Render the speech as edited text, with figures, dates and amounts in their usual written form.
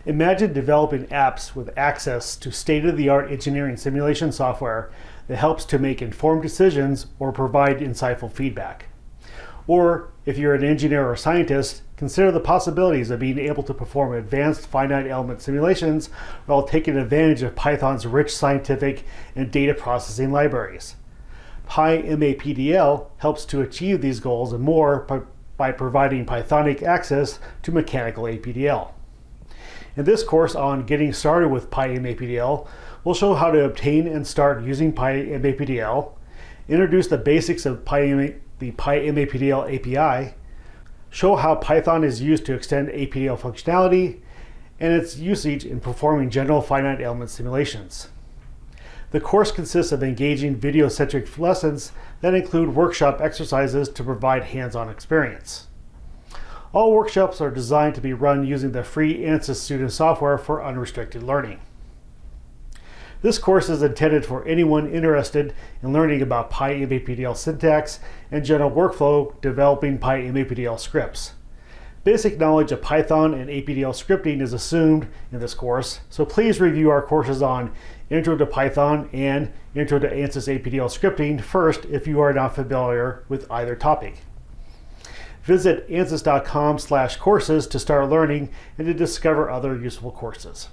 Imagine developing apps with access to state-of-the-art engineering simulation software that helps to make informed decisions or provide insightful feedback. Or, if you're an engineer or scientist, consider the possibilities of being able to perform advanced finite element simulations while taking advantage of Python's rich scientific and data processing libraries. PyMAPDL helps to achieve these goals and more by providing Pythonic access to Mechanical APDL. In this course on getting started with PyMAPDL, we'll show how to obtain and start using PyMAPDL, introduce the basics of the PyMAPDL API, show how Python is used to extend APDL functionality, and its usage in performing general finite element simulations. The course consists of engaging video-centric lessons that include workshop exercises to provide hands-on experience. All workshops are designed to be run using the free Ansys student software for unrestricted learning. This course is intended for anyone interested in learning about PyMAPDL syntax and general workflow developing PyMAPDL scripts. Basic knowledge of Python and APDL scripting is assumed in this course, so please review our courses on Intro to Python and Intro to Ansys APDL Scripting first if you are not familiar with either topic. Visit ansys.com/courses to start learning and to discover other useful courses.